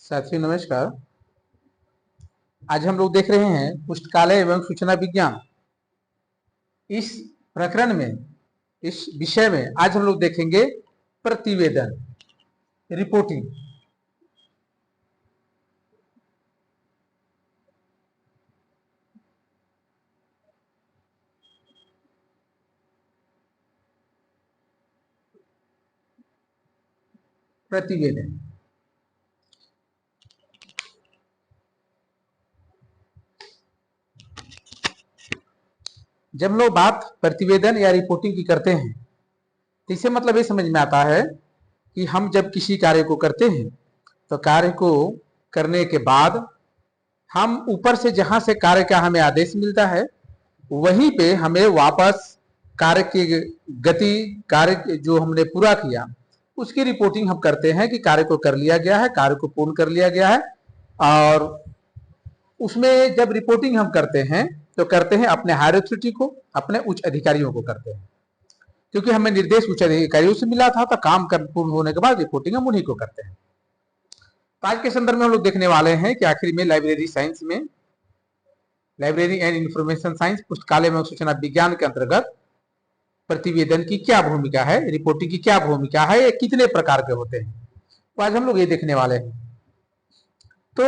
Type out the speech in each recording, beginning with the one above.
साथियों नमस्कार। आज हम लोग देख रहे हैं पुस्तकालय एवं सूचना विज्ञान। इस प्रकरण में, इस विषय में आज हम लोग देखेंगे प्रतिवेदन, रिपोर्टिंग। प्रतिवेदन जब लोग बात प्रतिवेदन या रिपोर्टिंग की करते हैं तो इससे मतलब ये समझ में आता है कि हम जब किसी कार्य को करते हैं तो कार्य को करने के बाद हम ऊपर से जहां से कार्य का हमें आदेश मिलता है वहीं पे हमें वापस कार्य की गति, कार्य जो हमने पूरा किया उसकी रिपोर्टिंग हम करते हैं कि कार्य को कर लिया गया है, कार्य को पूर्ण कर लिया गया है। और उसमें जब रिपोर्टिंग हम करते हैं तो करते हैं अपने हायर अथॉरिटी को, अपने उच्च अधिकारियों को करते हैं, क्योंकि हमें निर्देश उच्च अधिकारियों से मिला था। तो काम पूर्ण होने के बाद रिपोर्टिंग हम उन्हीं को करते हैं। तो आज के संदर्भ में हम लोग देखने वाले हैं कि आखिर में लाइब्रेरी साइंस में, लाइब्रेरी एंड इंफॉर्मेशन साइंस पुस्तकालय एवं सूचना विज्ञान के अंतर्गत प्रतिवेदन की क्या भूमिका है, रिपोर्टिंग की क्या भूमिका है, ये कितने प्रकार के होते हैं, तो आज हम लोग ये देखने वाले हैं। तो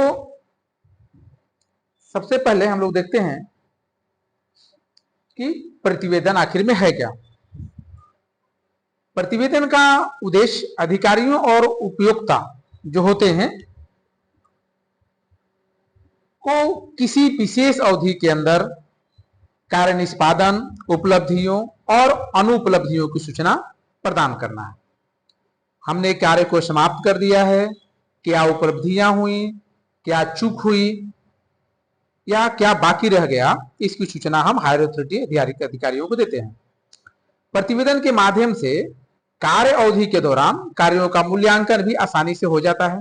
सबसे पहले हम लोग देखते हैं कि प्रतिवेदन आखिर में है क्या। प्रतिवेदन का उद्देश्य अधिकारियों और उपयोक्ता जो होते हैं को किसी विशेष अवधि के अंदर कार्य निष्पादन, उपलब्धियों और अनुपलब्धियों की सूचना प्रदान करना है। हमने कार्य को समाप्त कर दिया है, क्या उपलब्धियां हुई, क्या चूक हुई या क्या बाकी रह गया, इसकी सूचना हम हायर अथॉरिटी अधिकारियों को देते हैं। प्रतिवेदन के माध्यम से कार्य अवधि के दौरान कार्यों का मूल्यांकन भी आसानी से हो जाता है।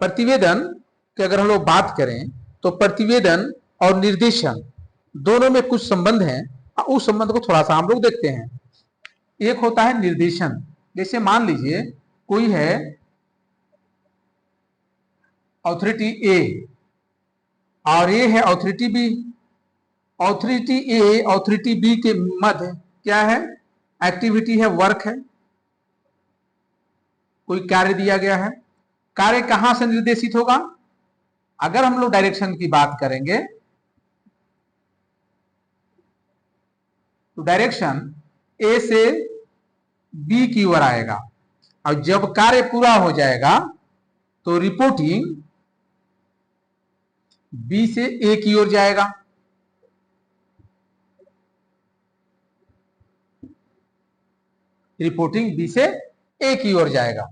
प्रतिवेदन की अगर हम लोग बात करें तो प्रतिवेदन और निर्देशन दोनों में कुछ संबंध हैं। उस संबंध को थोड़ा सा हम लोग देखते हैं। एक होता है निर्देशन। जैसे मान लीजिए कोई है अथॉरिटी ए और ये है अथॉरिटी बी। अथॉरिटी ए अथॉरिटी बी के मध्य क्या है, एक्टिविटी है, वर्क है, कोई कार्य दिया गया है। कार्य कहां से निर्देशित होगा? अगर हम लोग डायरेक्शन की बात करेंगे तो डायरेक्शन ए से बी की ओर आएगा और जब कार्य पूरा हो जाएगा तो रिपोर्टिंग बी से ए की ओर जाएगा। रिपोर्टिंग बी से ए की ओर जाएगा।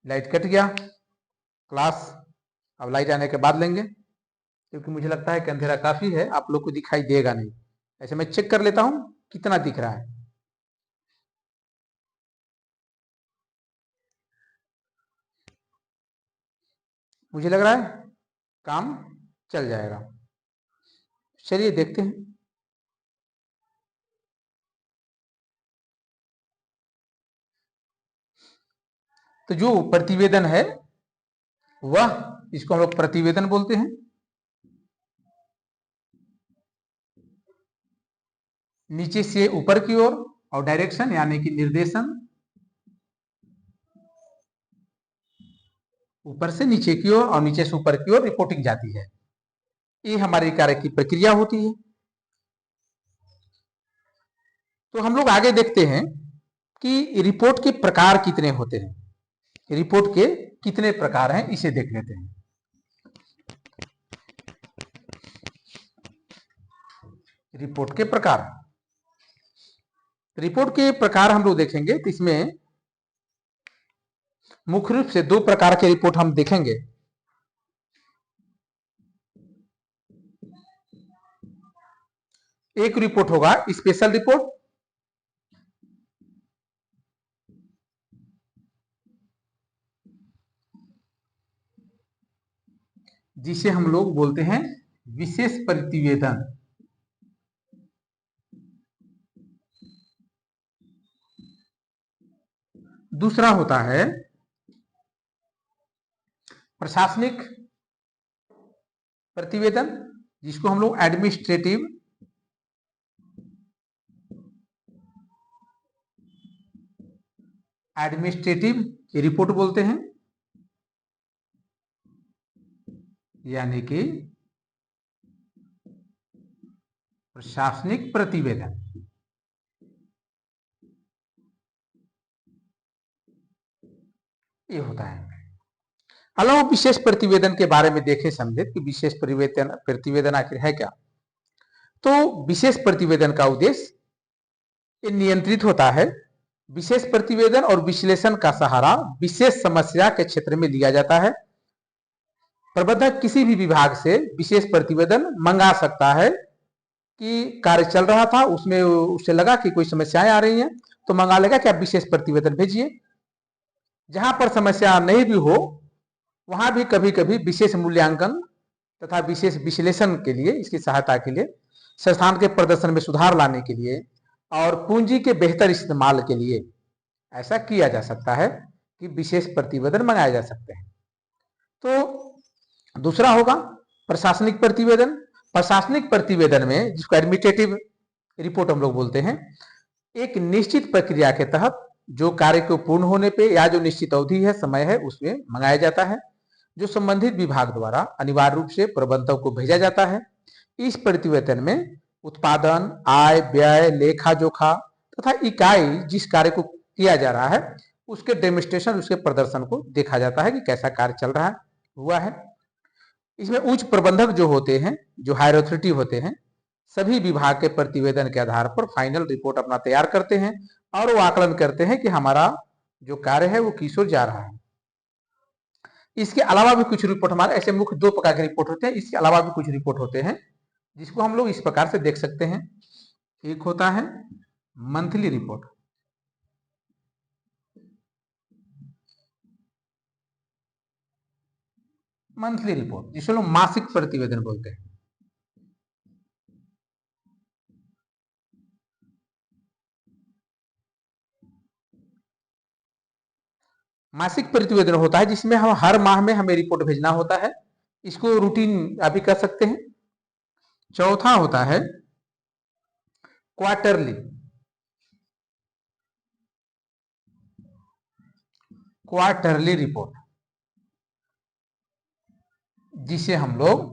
लाइट कट गया, क्लास अब लाइट आने के बाद लेंगे, क्योंकि मुझे लगता है कि अंधेरा काफी है, आप लोग को दिखाई देगा नहीं। ऐसे मैं चेक कर लेता हूं कितना दिख रहा है। मुझे लग रहा है काम चल जाएगा। चलिए देखते हैं। तो जो प्रतिवेदन है वह, इसको हम लोग प्रतिवेदन बोलते हैं। नीचे से ऊपर की ओर और डायरेक्शन यानी कि निर्देशन, ऊपर से नीचे की ओर और नीचे से ऊपर की ओर रिपोर्टिंग जाती है। ये हमारी कार्य की प्रक्रिया होती है। तो हम लोग आगे देखते हैं कि रिपोर्ट के प्रकार कितने होते हैं। रिपोर्ट के कितने प्रकार हैं इसे देख लेते हैं। रिपोर्ट के प्रकार, रिपोर्ट के प्रकार हम लोग देखेंगे तो इसमें मुख्य रूप से दो प्रकार के रिपोर्ट हम देखेंगे। एक रिपोर्ट होगा स्पेशल रिपोर्ट, जिसे हम लोग बोलते हैं विशेष प्रतिवेदन। दूसरा होता है प्रशासनिक प्रतिवेदन, जिसको हम लोग एडमिनिस्ट्रेटिव रिपोर्ट बोलते हैं, यानी कि प्रशासनिक प्रतिवेदन। ये होता है। अलावा विशेष प्रतिवेदन के बारे में देखें समझे कि विशेष प्रतिवेदन आखिर है क्या। तो विशेष प्रतिवेदन का उद्देश्य नियंत्रित होता है। विशेष प्रतिवेदन और विश्लेषण का सहारा विशेष समस्या के क्षेत्र में लिया जाता है। प्रबंधक किसी भी विभाग से विशेष प्रतिवेदन मंगा सकता है कि कार्य चल रहा था, उसमें उससे लगा कि कोई समस्याएं आ रही हैं, तो मंगा लेगा कि आप विशेष प्रतिवेदन भेजिए। जहां पर समस्या नहीं भी हो, वहां भी कभी कभी विशेष मूल्यांकन तथा विशेष विश्लेषण के लिए, इसकी सहायता के लिए, संस्थान के प्रदर्शन में सुधार लाने के लिए और पूंजी के बेहतर इस्तेमाल के लिए ऐसा किया जा सकता है कि विशेष प्रतिवेदन मंगाए जा सकते हैं। तो दूसरा होगा प्रशासनिक प्रतिवेदन। प्रशासनिक प्रतिवेदन में, जिसको एडमिनिस्ट्रेटिव रिपोर्ट हम लोग बोलते हैं, एक निश्चित प्रक्रिया के तहत जो कार्य को पूर्ण होने पे या जो निश्चित अवधि है, समय है, उसमें मंगाया जाता है, जो संबंधित विभाग द्वारा अनिवार्य रूप से प्रबंधक को भेजा जाता है। इस प्रतिवेदन में उत्पादन, आय, व्यय, लेखा जोखा तथा इकाई जिस कार्य को किया जा रहा है उसके डेमोन्स्ट्रेशन, उसके प्रदर्शन को देखा जाता है कि कैसा कार्य चल रहा है, हुआ है। इसमें उच्च प्रबंधक जो होते हैं, जो हायर अथॉरिटी होते हैं, सभी विभाग के प्रतिवेदन के आधार पर फाइनल रिपोर्ट अपना तैयार करते हैं और वो आकलन करते हैं कि हमारा जो कार्य है वो किस ओर जा रहा है। इसके अलावा भी कुछ रिपोर्ट, हमारे ऐसे मुख्य दो प्रकार के रिपोर्ट होते हैं, इसके अलावा भी कुछ रिपोर्ट होते हैं जिसको हम लोग इस प्रकार से देख सकते हैं। एक होता है मंथली रिपोर्ट, मंथली रिपोर्ट जिसे लोग मासिक प्रतिवेदन बोलते हैं। मासिक प्रतिवेदन होता है जिसमें हम हर माह में हमें रिपोर्ट भेजना होता है, इसको रूटीन अभी कर सकते हैं। चौथा होता है क्वार्टरली, क्वार्टरली रिपोर्ट, जिसे हम लोग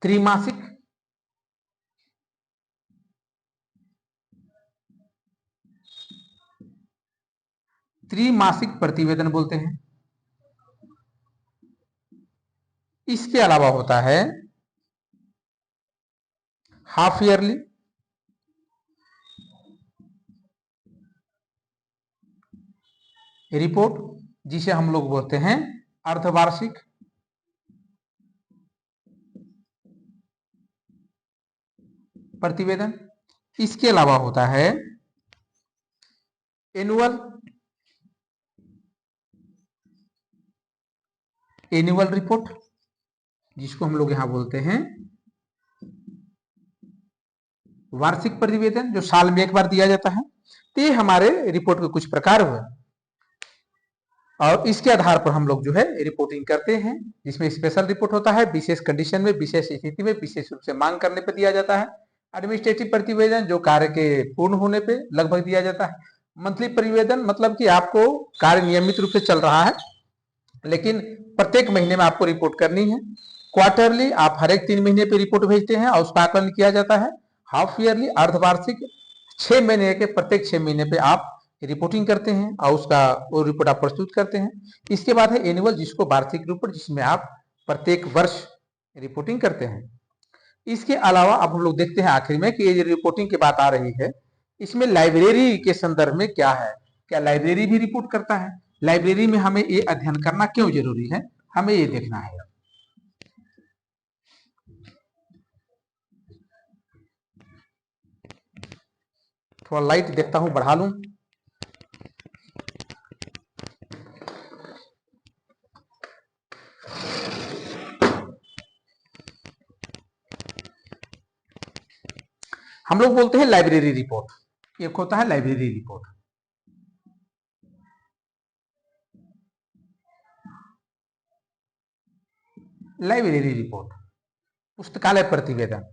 त्रैमासिक प्रतिवेदन बोलते हैं। इसके अलावा होता है हाफ ईयरली, रिपोर्ट, जिसे हम लोग बोलते हैं अर्धवार्षिक, प्रतिवेदन। इसके अलावा होता है एनुअल, एनुअल रिपोर्ट, जिसको हम लोग यहां बोलते हैं वार्षिक प्रतिवेदन, जो साल में एक बार दिया जाता है। तो ये हमारे रिपोर्ट के कुछ प्रकार हुए और इसके आधार पर हम लोग जो है रिपोर्टिंग करते हैं, जिसमें स्पेशल रिपोर्ट होता है, विशेष कंडीशन में, विशेष स्थिति में, विशेष रूप से मांग करने पर दिया जाता है। एडमिनिस्ट्रेटिव प्रतिवेदन जो कार्य के पूर्ण होने पे लगभग दिया जाता है। मंथली प्रतिवेदन मतलब कि आपको कार्य नियमित रूप से चल रहा है लेकिन प्रत्येक महीने में आपको रिपोर्ट करनी है। क्वार्टरली आप हर एक 3 महीने पे रिपोर्ट भेजते हैं और उसका आकलन किया जाता है। हाफ ईयरली, अर्धवार्षिक, 6 महीने के प्रत्येक 6 महीने पे आप रिपोर्टिंग करते हैं और उसका वो रिपोर्ट आप प्रस्तुत करते हैं। इसके बाद है एनुअल, जिसको वार्षिक रिपोर्ट, जिसमें आप प्रत्येक वर्ष रिपोर्टिंग करते हैं। इसके अलावा अब हम लोग देखते हैं आखिर में कि ये रिपोर्टिंग की बात आ रही है, इसमें लाइब्रेरी के संदर्भ में क्या है, क्या लाइब्रेरी भी रिपोर्ट करता है, लाइब्रेरी में हमें ये अध्ययन करना क्यों जरूरी है, हमें ये देखना है। थोड़ा लाइट देखता हूं, बढ़ा लूं। हम लोग बोलते हैं लाइब्रेरी रिपोर्ट, एक होता है लाइब्रेरी रिपोर्ट। लाइब्रेरी रिपोर्ट, पुस्तकालय प्रतिवेदन।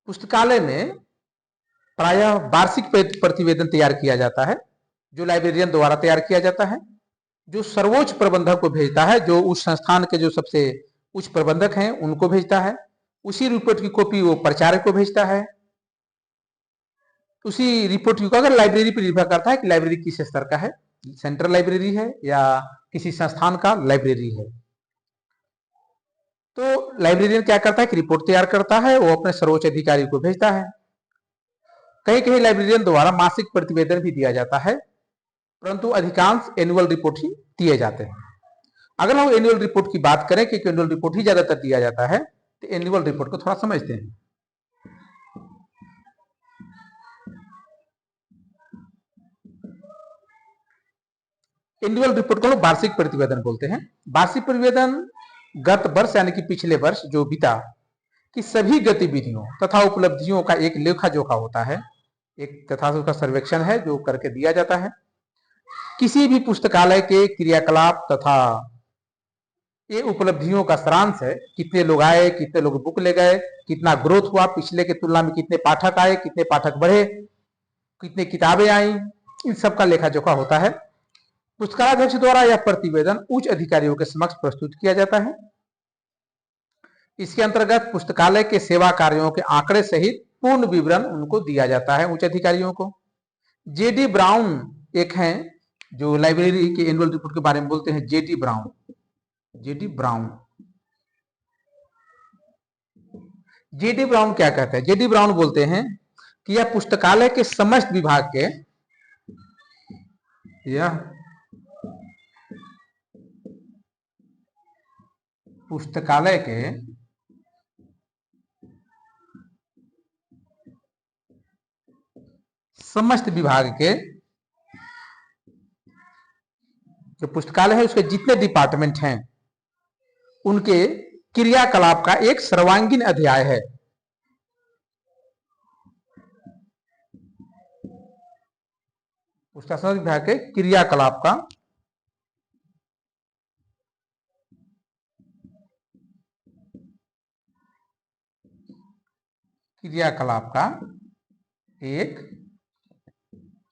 पुस्तकालय में प्रायः वार्षिक प्रतिवेदन तैयार किया जाता है, जो लाइब्रेरियन द्वारा तैयार किया जाता है, जो सर्वोच्च प्रबंधक को भेजता है, जो उस संस्थान के जो सबसे उच्च प्रबंधक हैं उनको भेजता है। उसी रिपोर्ट की कॉपी वो प्राचार्य को भेजता है। उसी रिपोर्ट की अगर लाइब्रेरी पर निर्भर करता है कि लाइब्रेरी किस स्तर का है, सेंट्रल लाइब्रेरी है या किसी संस्थान का लाइब्रेरी है। तो लाइब्रेरियन क्या करता है कि रिपोर्ट तैयार करता है, वो अपने सर्वोच्च अधिकारी को भेजता है। कहीं कहीं लाइब्रेरियन द्वारा मासिक प्रतिवेदन भी दिया जाता है, परंतु अधिकांश एनुअल रिपोर्ट ही दिए जाते हैं। अगर हम एनुअल रिपोर्ट की बात करें कि एनुअल रिपोर्ट ही ज्यादातर दिया जाता है, तो एनुअल रिपोर्ट को थोड़ा समझते हैं। एनुअल रिपोर्ट को लोग वार्षिक प्रतिवेदन बोलते हैं। वार्षिक प्रतिवेदन गत वर्ष यानी कि पिछले वर्ष जो बीता की सभी गतिविधियों तथा उपलब्धियों का एक लेखा जोखा होता है, एक तथा उसका सर्वेक्षण है जो करके दिया जाता है। किसी भी पुस्तकालय के क्रियाकलाप तथा ये उपलब्धियों का सारांश है, कितने लोग आए, कितने लोग बुक ले गए, कितना ग्रोथ हुआ, पिछले के तुलना में कितने पाठक आए, कितने पाठक बढ़े, कितनी किताबें आई, इन सब का लेखा जोखा होता है। पुस्तकालयाध्यक्ष द्वारा यह प्रतिवेदन उच्च अधिकारियों के समक्ष प्रस्तुत किया जाता है। इसके अंतर्गत पुस्तकालय के सेवा कार्यों के आंकड़े सहित पूर्ण विवरण उनको दिया जाता है, उच्च अधिकारियों को। जेडी ब्राउन एक हैं जो लाइब्रेरी के एनुअल रिपोर्ट के बारे में बोलते हैं, JD brown. JD brown JD brown क्या कहते हैं? जेडी ब्राउन बोलते हैं कि यह पुस्तकालय के समस्त विभाग के यह पुस्तकालय के समस्त विभाग के जो पुस्तकालय है उसके जितने डिपार्टमेंट हैं उनके क्रियाकलाप का एक सर्वांगीण अध्याय है। पुस्तकालय विभाग के क्रियाकलाप का एक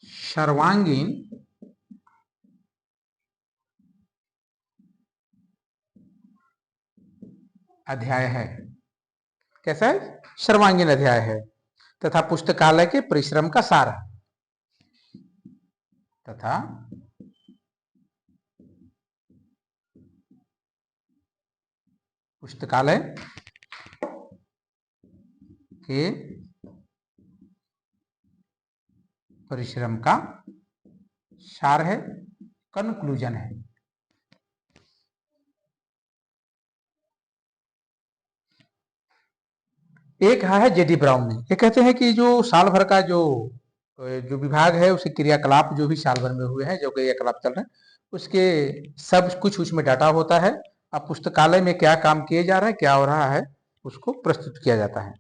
सर्वांगीण अध्याय है। कैसा है? सर्वांगीण अध्याय है तथा पुस्तकालय के परिश्रम का सार है। तथा पुस्तकालय के परिश्रम का सार है, कंक्लूजन है। एक है जेडी ब्राउन ने, ये कहते हैं कि जो साल भर का जो विभाग है उसके क्रियाकलाप जो भी साल भर में हुए हैं, जो क्रियाकलाप चल रहे हैं, उसके सब कुछ उसमें डाटा होता है। अब पुस्तकालय में क्या काम किए जा रहा है, क्या हो रहा है, उसको प्रस्तुत किया जाता है।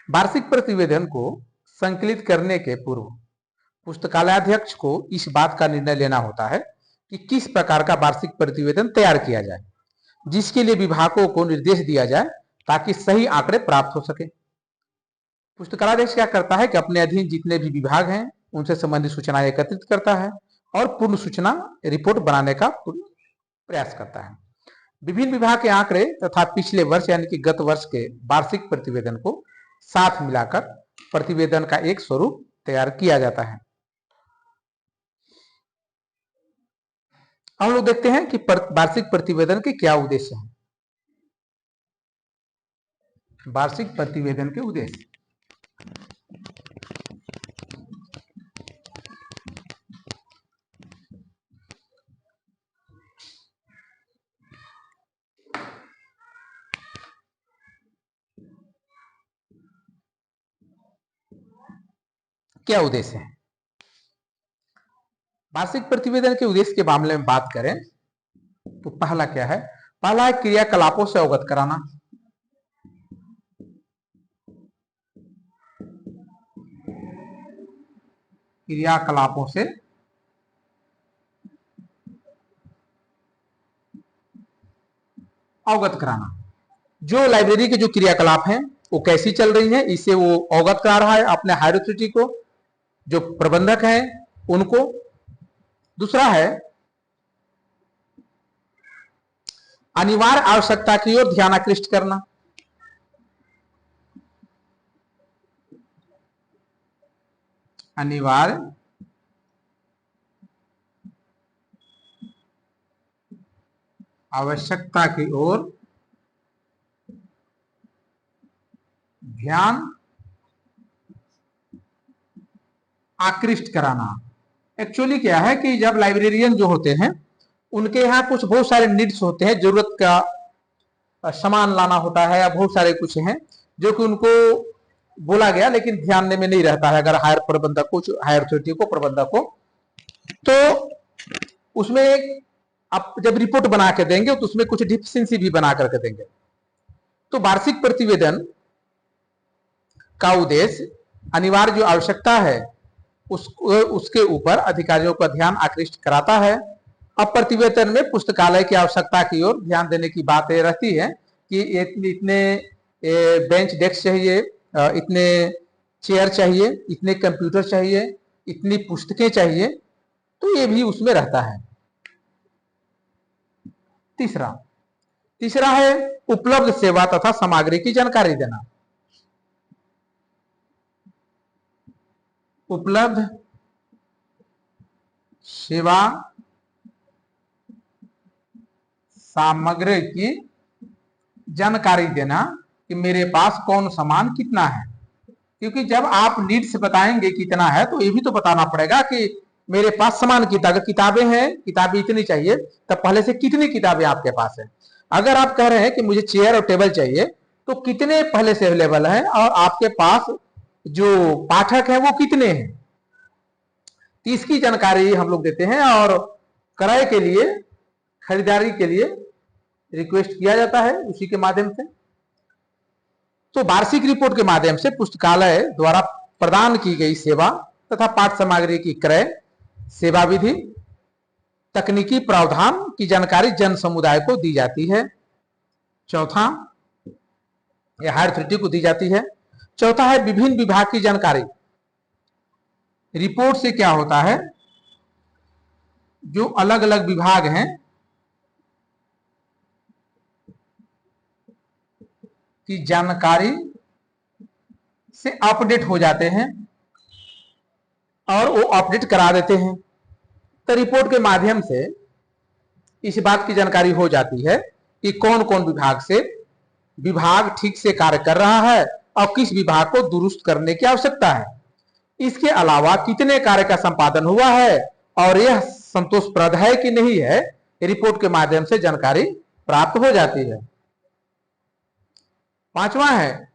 वार्षिक प्रतिवेदन को संकलित करने के पूर्व पुस्तकालयाध्यक्ष को इस बात का निर्णय लेना होता है कि किस प्रकार का वार्षिक प्रतिवेदन तैयार किया जाए, जिसके लिए विभागों को निर्देश दिया जाए ताकि सही आंकड़े प्राप्त हो सके। पुस्तकालयाध्यक्ष क्या करता है कि अपने अधीन जितने भी विभाग हैं उनसे संबंधित सूचनाएं एकत्रित करता है और पूर्ण सूचना रिपोर्ट बनाने का प्रयास करता है। विभिन्न विभाग के आंकड़े तथा पिछले वर्ष यानी कि गत वर्ष के वार्षिक प्रतिवेदन को साथ मिलाकर प्रतिवेदन का एक स्वरूप तैयार किया जाता है। हम लोग देखते हैं कि वार्षिक प्रतिवेदन के क्या उद्देश्य हैं। वार्षिक प्रतिवेदन के उद्देश्य, क्या उद्देश्य है? वार्षिक प्रतिवेदन के उद्देश्य के मामले में बात करें तो पहला क्या है? पहला है क्रियाकलापों से अवगत कराना। क्रियाकलापों से अवगत कराना, जो लाइब्रेरी के जो क्रियाकलाप हैं वो कैसी चल रही है, इससे वो अवगत करा रहा है अपने हायर अथॉरिटी को, जो प्रबंधक हैं उनको। दूसरा है अनिवार्य आवश्यकता की ओर ध्यान आकृष्ट करना। अनिवार्य आवश्यकता की ओर ध्यान आकृष्ट कराना। एक्चुअली क्या है कि जब लाइब्रेरियन जो होते हैं उनके यहाँ कुछ बहुत सारे नीड्स होते हैं, जरूरत का सामान लाना होता है या बहुत सारे कुछ हैं जो कि उनको बोला गया लेकिन ध्यान में नहीं रहता है अगर हायर प्रबंधक को, हायर अथॉरिटी को, प्रबंधक को। तो उसमें आप जब रिपोर्ट बना के देंगे तो उसमें कुछ डिफिशियंसी भी बना करके देंगे। तो वार्षिक प्रतिवेदन का उद्देश्य अनिवार्य जो आवश्यकता है उसके ऊपर अधिकारियों का ध्यान आकृष्ट कराता है। अब प्रतिवेदन में पुस्तकालय की आवश्यकता की ओर ध्यान देने की बात रहती है कि इतने बेंच डेस्क चाहिए, इतने चेयर चाहिए, इतने कंप्यूटर चाहिए, इतनी पुस्तकें चाहिए, तो ये भी उसमें रहता है। तीसरा तीसरा है उपलब्ध सेवा तथा सामग्री की जानकारी देना। उपलब्ध सेवा सामग्री की जानकारी देना कि मेरे पास कौन सामान कितना है, क्योंकि जब आप नीड से बताएंगे कितना है तो ये भी तो बताना पड़ेगा कि मेरे पास सामान किताबें हैं, किताबें इतनी चाहिए, तब पहले से कितनी किताबें आपके पास है। अगर आप कह रहे हैं कि मुझे चेयर और टेबल चाहिए तो कितने पहले से अवेलेबल है और आपके पास जो पाठक है वो कितने हैं, तो इसकी जानकारी हम लोग देते हैं और क्रय के लिए, खरीदारी के लिए रिक्वेस्ट किया जाता है उसी के माध्यम से। तो वार्षिक रिपोर्ट के माध्यम से पुस्तकालय द्वारा प्रदान की गई सेवा तथा पाठ्य सामग्री की क्रय, सेवा विधि, तकनीकी प्रावधान की जानकारी जन समुदाय को दी जाती है। चौथा, यह हायर अथॉरिटी को दी जाती है। चौथा है विभिन्न विभाग की जानकारी। रिपोर्ट से क्या होता है, जो अलग अलग विभाग हैं की जानकारी से अपडेट हो जाते हैं और वो अपडेट करा देते हैं। तो रिपोर्ट के माध्यम से इस बात की जानकारी हो जाती है कि कौन कौन विभाग ठीक से कार्य कर रहा है और किस विभाग को दुरुस्त करने की आवश्यकता है। इसके अलावा कितने कार्य का संपादन हुआ है और यह संतोषप्रद है कि नहीं है, रिपोर्ट के माध्यम से जानकारी प्राप्त हो जाती है। पांचवा है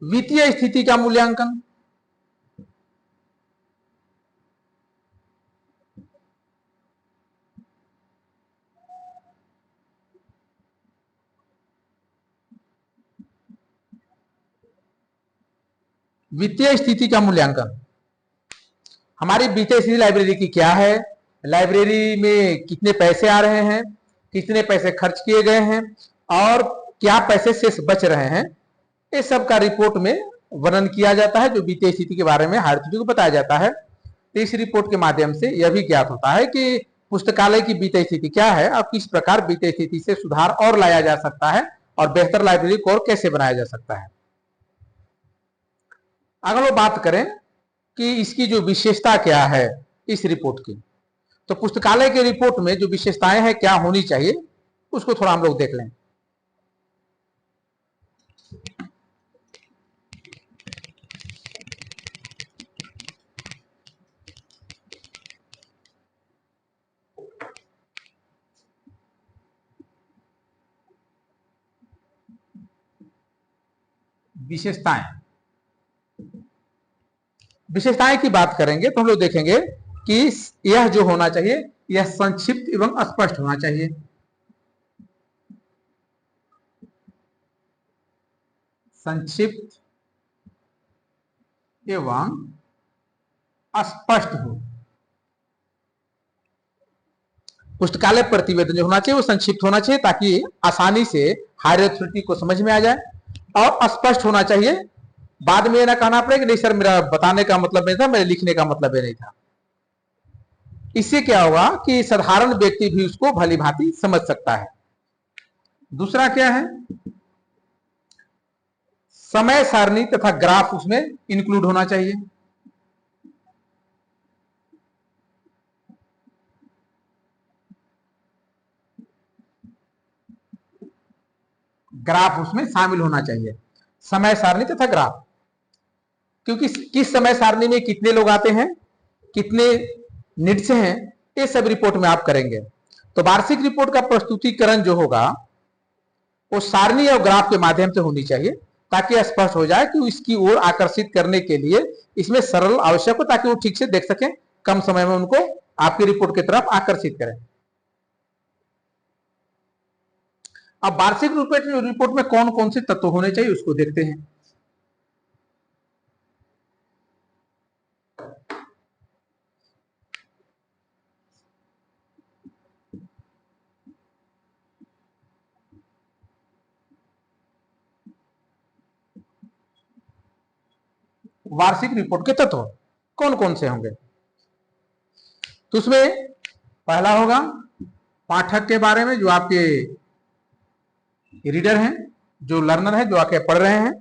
वित्तीय स्थिति का मूल्यांकन। वित्तीय स्थिति का मूल्यांकन, हमारी वित्तीय स्थिति लाइब्रेरी की क्या है, लाइब्रेरी में कितने पैसे आ रहे हैं, कितने पैसे खर्च किए गए हैं और क्या पैसे शेष बच रहे हैं, ये सब का रिपोर्ट में वर्णन किया जाता है, जो वित्तीय स्थिति के बारे में हायर अथॉरिटी को बताया जाता है। तो इस रिपोर्ट के माध्यम से यह भी ज्ञात होता है कि पुस्तकालय की वित्तीय स्थिति क्या है और किस प्रकार वित्तीय स्थिति से सुधार और लाया जा सकता है और बेहतर लाइब्रेरी को और कैसे बनाया जा सकता है। अगर वो बात करें कि इसकी जो विशेषता क्या है इस रिपोर्ट की, तो पुस्तकालय के रिपोर्ट में जो विशेषताएं हैं क्या होनी चाहिए उसको थोड़ा हम लोग देख लें। विशेषताएं, विशेषताएं की बात करेंगे तो हम लोग देखेंगे कि यह जो होना चाहिए यह संक्षिप्त एवं स्पष्ट होना चाहिए। संक्षिप्त एवं स्पष्ट हो। पुस्तकालय प्रतिवेदन जो होना चाहिए वो संक्षिप्त होना चाहिए ताकि आसानी से हायर अथॉरिटी को समझ में आ जाए और स्पष्ट होना चाहिए। बाद में ये ना कहना पड़े कि नहीं सर मेरा बताने का मतलब नहीं था, मेरे लिखने का मतलब ये नहीं था। इससे क्या होगा कि साधारण व्यक्ति भी उसको भली भांति समझ सकता है। दूसरा क्या है, समय सारणी तथा ग्राफ उसमें इंक्लूड होना चाहिए। ग्राफ उसमें शामिल होना चाहिए, समय सारणी तथा ग्राफ। क्योंकि किस समय सारणी में कितने लोग आते हैं, कितने निट्स हैं, ये सब रिपोर्ट में आप करेंगे। तो वार्षिक रिपोर्ट का प्रस्तुतिकरण जो होगा वो सारणी और ग्राफ के माध्यम से होनी चाहिए ताकि स्पष्ट हो जाए कि इसकी ओर आकर्षित करने के लिए इसमें सरल आवश्यक हो ताकि वो ठीक से देख सकें, कम समय में उनको आपकी रिपोर्ट की तरफ आकर्षित करें। अब वार्षिक रिपोर्ट में कौन कौन से तत्व होने चाहिए उसको देखते हैं। वार्षिक रिपोर्ट के तत्व कौन कौन से होंगे, तो उसमें पहला होगा पाठक के बारे में, जो आपके रीडर हैं, जो लर्नर है, जो आके पढ़ रहे हैं,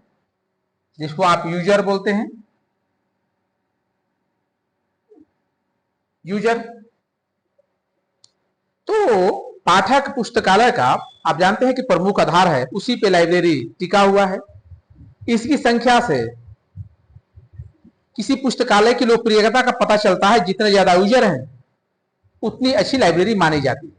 जिसको आप यूजर बोलते हैं। यूजर तो पाठक पुस्तकालय का आप जानते हैं कि प्रमुख आधार है, उसी पे लाइब्रेरी टिका हुआ है। इसकी संख्या से किसी पुस्तकालय की लोकप्रियता का पता चलता है। जितने ज्यादा यूजर हैं उतनी अच्छी लाइब्रेरी मानी जाती है।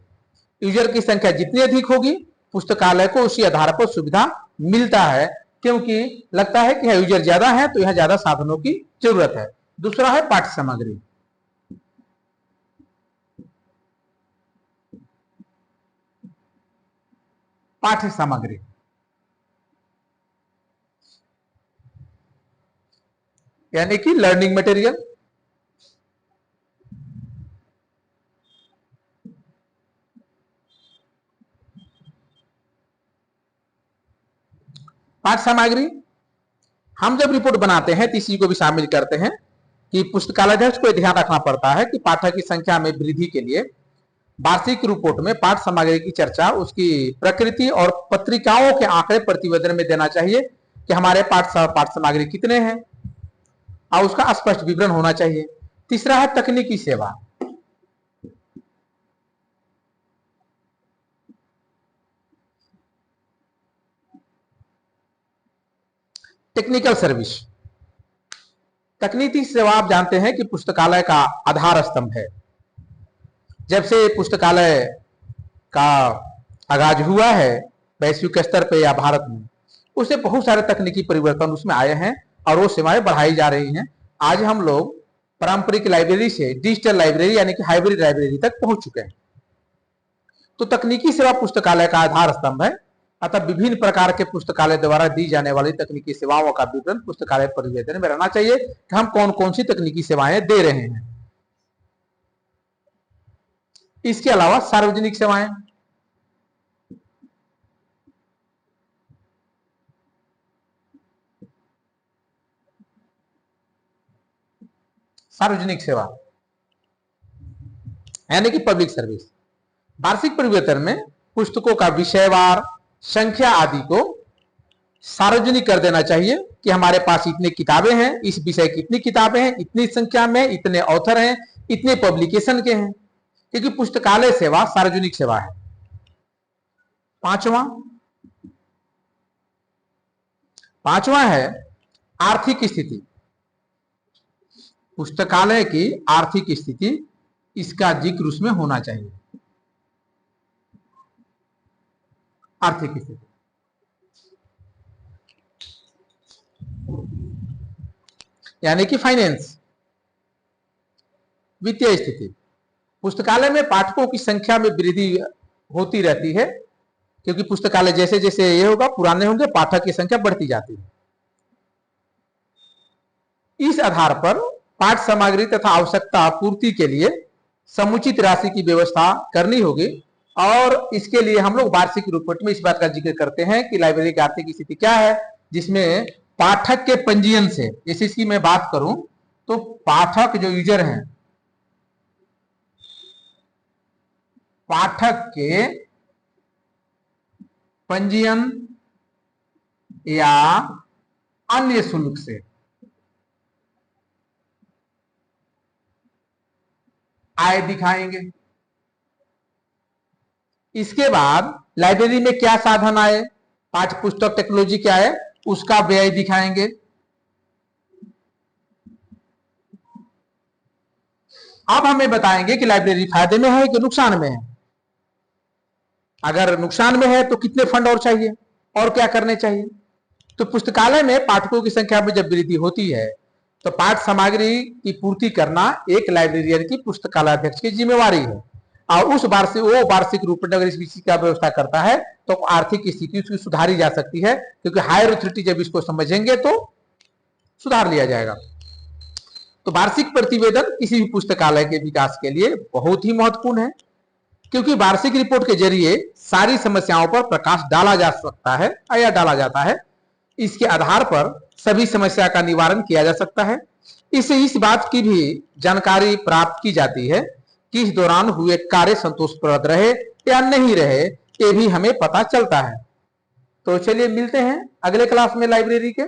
यूजर की संख्या जितनी अधिक होगी पुस्तकालय को उसी आधार पर सुविधा मिलता है, क्योंकि लगता है कि यूजर ज्यादा है तो यहां ज्यादा साधनों की जरूरत है। दूसरा है पाठ्य सामग्री। पाठ्य सामग्री यानी कि लर्निंग मटेरियल। पाठ्य सामग्री हम जब रिपोर्ट बनाते हैं तो इसी को भी शामिल करते हैं कि पुस्तकालयाध्यक्ष को ध्यान रखना पड़ता है कि पाठक की संख्या में वृद्धि के लिए वार्षिक रिपोर्ट में पाठ्य सामग्री की चर्चा, उसकी प्रकृति और पत्रिकाओं के आंकड़े प्रतिवेदन में देना चाहिए कि हमारे पाठ्य सामग्री कितने हैं और उसका स्पष्ट विवरण होना चाहिए। तीसरा है तकनीकी सेवा। टेक्निकल सर्विस, तकनीकी सेवा आप जानते हैं कि पुस्तकालय का आधार स्तंभ है। जब से पुस्तकालय का आगाज हुआ है वैश्विक स्तर पर या भारत में, उससे बहुत सारे तकनीकी परिवर्तन उसमें आए हैं और वो सेवाएं बढ़ाई जा रही हैं। आज हम लोग पारंपरिक लाइब्रेरी से डिजिटल लाइब्रेरी यानी कि हाइब्रिड लाइब्रेरी तक पहुंच चुके हैं। तो तकनीकी सेवा पुस्तकालय का आधार स्तंभ है। अतः विभिन्न प्रकार के पुस्तकालय द्वारा दी जाने वाली तकनीकी सेवाओं का विवरण पुस्तकालय प्रतिवेदन में रहना चाहिए कि हम कौन कौन सी तकनीकी सेवाएं दे रहे हैं। इसके अलावा सार्वजनिक सेवाएं, सार्वजनिक सेवा यानी कि पब्लिक सर्विस। वार्षिक परिवर्तन में पुस्तकों का विषयवार, संख्या आदि को सार्वजनिक कर देना चाहिए कि हमारे पास इतनी किताबें हैं, इस विषय की इतनी किताबें हैं, इतनी संख्या में, इतने ऑथर हैं, इतने पब्लिकेशन के हैं, क्योंकि पुस्तकालय सेवा सार्वजनिक सेवा है। पांचवा है आर्थिक स्थिति। पुस्तकालय की आर्थिक स्थिति, इसका जिक्र उसमें होना चाहिए। आर्थिक स्थिति यानी कि फाइनेंस, वित्तीय स्थिति। पुस्तकालय में पाठकों की संख्या में वृद्धि होती रहती है, क्योंकि पुस्तकालय जैसे जैसे ये होगा पुराने होंगे, पाठक की संख्या बढ़ती जाती है। इस आधार पर पाठ्य सामग्री तथा आवश्यकता पूर्ति के लिए समुचित राशि की व्यवस्था करनी होगी। और इसके लिए हम लोग वार्षिक रिपोर्ट में इस बात का जिक्र करते हैं कि लाइब्रेरी की आर्थिक स्थिति क्या है, जिसमें पाठक के पंजीयन से, जैसे इसकी मैं बात करूं तो पाठक जो यूजर हैं, पाठक के पंजीयन या अन्य शुल्क से आय दिखाएंगे। इसके बाद लाइब्रेरी में क्या साधन आए, पाठ्य पुस्तक टेक्नोलॉजी क्या है, उसका व्यय दिखाएंगे। अब हमें बताएंगे कि लाइब्रेरी फायदे में है कि नुकसान में है। अगर नुकसान में है तो कितने फंड और चाहिए और क्या करने चाहिए। तो पुस्तकालय में पाठकों की संख्या में जब वृद्धि होती है तो पाठ्य सामग्री की पूर्ति करना एक लाइब्रेरियन की पुस्तकालय अध्यक्ष की जिम्मेवारी है। और उस वार्षिक रूप में अगर इस विषय का व्यवस्था करता है तो आर्थिक स्थिति उसकी सुधारी जा सकती है, क्योंकि हायर अथॉरिटी जब इसको समझेंगे तो सुधार लिया जाएगा। तो वार्षिक प्रतिवेदन किसी भी पुस्तकालय के विकास के लिए बहुत ही महत्वपूर्ण है, क्योंकि वार्षिक रिपोर्ट के जरिए सारी समस्याओं पर प्रकाश डाला जा सकता है या डाला जाता है। इसके आधार पर सभी समस्या का निवारण किया जा सकता है। इससे इस बात की भी जानकारी प्राप्त की जाती है कि इस दौरान हुए कार्य संतोषप्रद रहे या नहीं रहे, ये भी हमें पता चलता है। तो चलिए मिलते हैं अगले क्लास में लाइब्रेरी के।